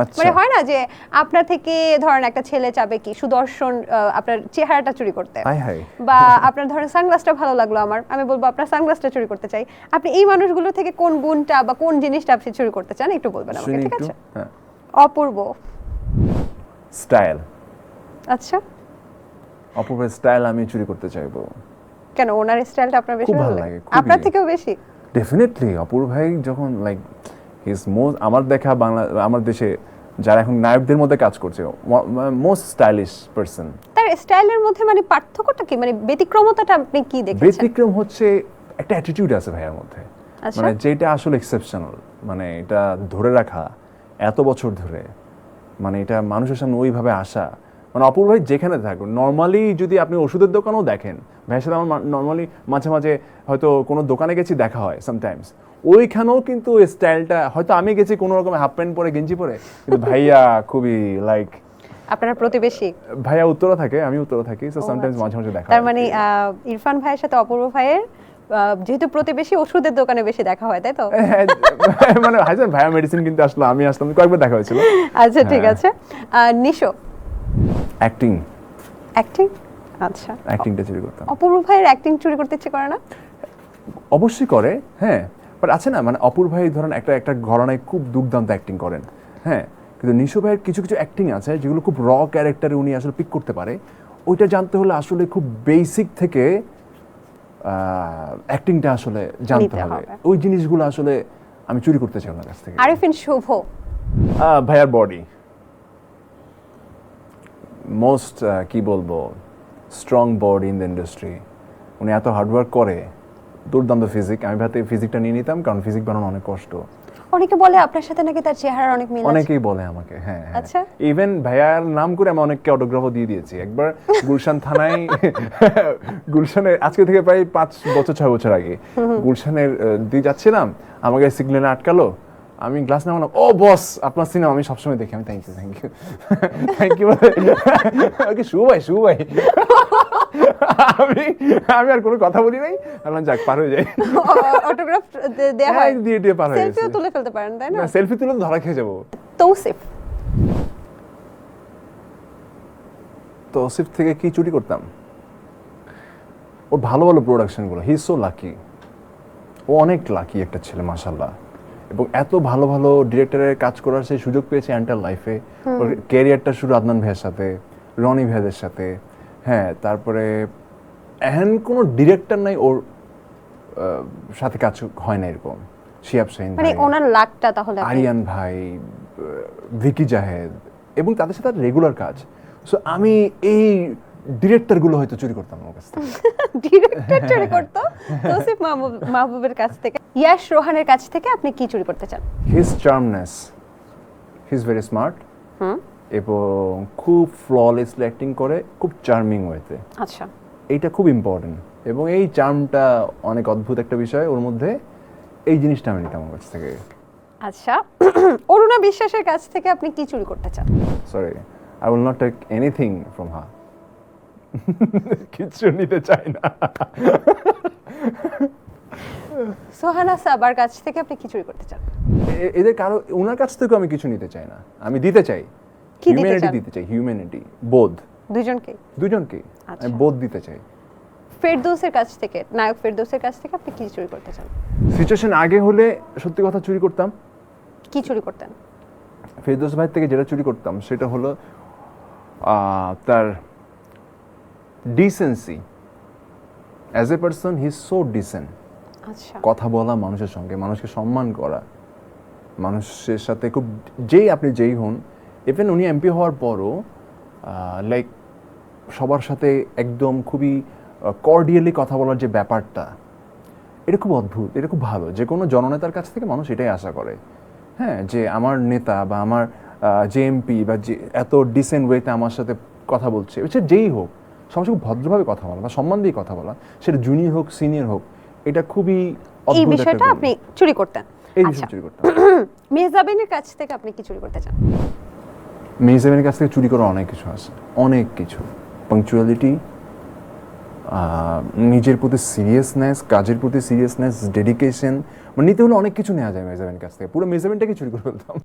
আচ্ছা। মানে হয় না যে আপনার থেকে ধরেন একটা ছেলে চাবে কি সুদর্শন আপনার চেহারাটা চুরি করতে, হাই হাই। বা আপনার ধরেন সানগ্লাসটা ভালো লাগলো আমার, আমি বলবো আপনার সানগ্লাসটা চুরি করতে চাই। আপনি এই মানুষগুলো থেকে কোন গুণটা বা কোন জিনিসটা আপনি চুরি করতে চান একটু বলবেন আমাকে, শুনি ঠিক একটু। আছে? হ্যাঁ। অপূর্ব। স্টাইল। আচ্ছা, অপূর্বের স্টাইল আমি চুরি করতে চাইবো। কেন ওনার স্টাইলটা আপনার বেশি খুব ভালো ভালো লাগে? লাগে, খুবই। আপনার থেকেও বেশি? ডেফিনেটলি অপূর্ব ভাই যখন লাইক হিজ মোস্ট, আমার দেখা বাংলা আমার দেশে যারা এখন নায়কদের মধ্যে কাজ করছে, মোস্ট স্টাইলিশ পারসন। তার স্টাইলের মধ্যে মানে পার্থক্যটা কি, মানে ব্যতিক্রমতাটা আপনি কি দেখেছেন? ব্যতিক্রম হচ্ছে একটা অ্যাটিটিউড আছে ভাইয়ের মধ্যে, আচ্ছা। মানে যেটা আসলে এক্সেপশনাল, মানে এটা ধরে রাখা এত বছর ধরে, মানে এটা মানুষের সামনে ওইভাবে আসা, মানে অপূর্ব ভাই যেখানে থাকুন, নর্মালি যদি আপনি ওষুধের দোকানেও দেখেন ভাইয়ের সাথে আমার নর্মালি মাঝে মাঝে হয়তো কোনো দোকানে গেছি দেখা হয় সামটাইমস, ওইখানেও কিন্তু স্টাইলটা, হয়তো আমি গেছি কোনো রকম হাফ প্যান্ট পরে গেঞ্জি পরে, কিন্তু ভাইয়া খুবই লাইক, আপনার প্রতিবেশী? ভাইয়া উত্তরা থাকে, আমি উত্তরা থাকি, সো ও সামটাইমস আচ্ছা। মাঝে মাঝে দেখা তার হয়। মানে ইরফান ভাইয়ের সাথে অপূর্ব ভাইয়ের যেহেতু প্রতিবেশী, ওষুধের দোকানে বেশি দেখা হয়, তাই তো? হ্যাঁ, মানে হাইজান ভাইয়া মেডিসিন কিনতে আসলো, আমি আসলাম, কয়েকবার দেখা হয়েছিল। আচ্ছা, ঠিক হ্যাঁ। আছে। নিশো? অ্যাক্টিং। অ্যাক্টিং? আচ্ছা। অ্যাক্টিংটা চুরি করতাম। অপূর্ব ভাইয়ের অ্যাক্টিং চুরি করতে ইচ্ছে করে না? অবশ্যই করে, হ্যাঁ, বাট আছে না, মানে অপূর্ব ভাই ধরেন একটা একটা ঘরানায় খুব দুর্দান্ত অ্যাক্টিং করেন, হ্যাঁ, কিন্তু নিশো ভাইয়ের কিছু কিছু অ্যাক্টিং আছে যেগুলো খুব র ক্যারেক্টারে উনি আসলে পিক করতে পারে, ওইটা জানতে হলে আসলে খুব বেসিক থেকে অ্যাক্টিংটা আসলে জানতে নিতে হবে, হবে। ওই জিনিসগুলো আসলে আমি চুরি করতে চাই ওনার কাছ থেকে। আরিফিন শুভ? ভাইয়ার বডি মোস্ট, কি বলবো, strong body in the industry, উনি এত হার্ডওয়ার্ক করে, দুর্দান্ত ফিজিক, আমি ভাবতে ফিজিকটা নিয়ে নিতাম, কারণ ফিজিক বানানো অনেক কষ্ট। অনেকে বলে আপনার সাথে নাকি তার চেহারার অনেক মিল আছে। অনেকেই বলে আমাকে, হ্যাঁ হ্যাঁ। আচ্ছা। ইভেন ভাইয়ার নাম করে আমি অনেককে অটোগ্রাফও দিয়ে দিয়েছি। একবার গুলশান থানায়, গুলশানের আজকে থেকে প্রায় 5 বছর 6 বছর আগে গুলশানের দিয়ে যাচ্ছিলাম, আমাকে সিগন্যালে আটকালো, আমি গ্লাস নামালাম, ও বস আপনার সিনেমা আমি সবসময় দেখি, আমি thank you thank you okay, Shubho ভাই শুভ ভাই, আমি আমি আর কোনো কথা বলি নাই, বললাম যাক পার হয়ে যাই, অটোগ্রাফ দেয়া হয়, দিয়ে দিয়ে পার হয়ে সেলফিও গেছে। তুলে ফেলতে পারেন, তাই না? সেলফি তুলে তো ধরা খেয়ে যাবো। তৌসিফ? তৌসিফ থেকে কি চুরি করতাম, ওর ভালো ভালো প্রোডাকশনগুলো, হি ইজ সো লাকি, ও অনেক লাকি একটা ছেলে মাশাআল্লাহ, এবং এত ভালো ভালো ডিরেক্টরের কাজ করার সেই সুযোগ পেয়েছে এন্টার লাইফে। ওর ক্যারিয়ারটা শুরু আদনান ভাইয়ের সাথে, রনি ভাইদের সাথে, হ্যাঁ, তারপরে এহেন কোনো ডিরেক্টর নাই ওর সাথে কাজ হয় না এরকম, শিয়াব শাহিন মানে ভাই, ওনার লাকটা তাহলে আপনি- আরিয়ান ভাই, ভিকি জাহেদ, এবং তাদের সাথে রেগুলার কাজ। সো আমি এই ডিরেক্টরগুলো হয়তো চুরি করতাম আমার কাছ থেকে। ডিরেক্টর চুরি করতো তৌসিফ মাহবুবের কাছ থেকে। ইয়াশ রোহানের কাছ থেকে আপনি কি চুরি করতে চান? His charmness, he is very smart, এবং খুব ফ্ললেসলি অ্যাক্টিং করে, খুব চার্মিং ওয়েতে, আচ্ছা। এইটা খুব ইম্পর্টেন্ট, এবং এই চার্মটা অনেক অদ্ভুত একটা বিষয় ওর মধ্যে, এই জিনিসটা আমি নিতাম আমার কাছ থেকে। আচ্ছা, অরুণা বিশ্বাসের কাছ থেকে আপনি কি চুরি করতে চান? Sorry, I will not take anything from her, কিছু নিতে চাই না। সোহানা সাবার কাছ থেকে আপনি কি চুরি করতে চান? এদের কারো ওনার কাছ থেকেও আমি কিছু নিতে চাই না, আমি দিতে চাই, কি দিতে হিউম্যানিটি চান? দিতে চাই, হিউম্যানিটি, বোধ, দুজনকে? দুজনকেই আচ্ছা। আমি বোধ দিতে চাই। ফেরদৌসের কাছ থেকে, নায়ক ফেরদৌসের কাছ থেকে আপনি কি চুরি করতে চান? সিচুয়েশন আগে হলে সত্যি কথা চুরি করতাম। কি চুরি করতেন? ফেরদৌস ভাই থেকে যেটা চুরি করতাম সেটা হলো তার decency, as a person he is so decent, আচ্ছা। কথা বলা মানুষের সঙ্গে, মানুষকে সম্মান করা, মানুষের সাথে খুব, যেই আপনি যেই হন, ইভেন উনি এমপি হওয়ার পরও লাইক সবার সাথে একদম খুবই কর্ডিয়ালি কথা বলার যে ব্যাপারটা, এটা খুব অদ্ভুত, এটা খুব ভালো, যে কোনো জননেতার কাছ থেকে মানুষ এটাই আশা করে, হ্যাঁ, যে আমার নেতা বা আমার যে এমপি বা যে এত ডিসেন্ট ওয়েতে আমার সাথে কথা বলছে, সে যেই হোক, সবার সাথে খুব ভদ্রভাবে কথা বলা বা সম্মান দিয়ে কথা বলা, সেটা জুনিয়র হোক সিনিয়র হোক, এটা খুবই এই অদ্ভুত একটা বিষয়টা গুণ। আপনি চুরি করতেন? এই আচ্ছা। বিষয় চুরি করতাম। মেহজাবিনের কাছ থেকে আপনি কি চুরি করতে চান? মেহজাবিনের কাছ থেকে চুরি করা অনেক কিছু আছে, অনেক কিছু, পাংচুয়ালিটি, নিজের প্রতি সিরিয়াসনেস, কাজের প্রতি সিরিয়াসনেস, ডেডিকেশন, মানে নিতে হলে অনেক কিছু নেওয়া যায় মেহজাবিনের কাছ থেকে, পুরো মেহজাবিনটাকে চুরি করে ফেলতাম।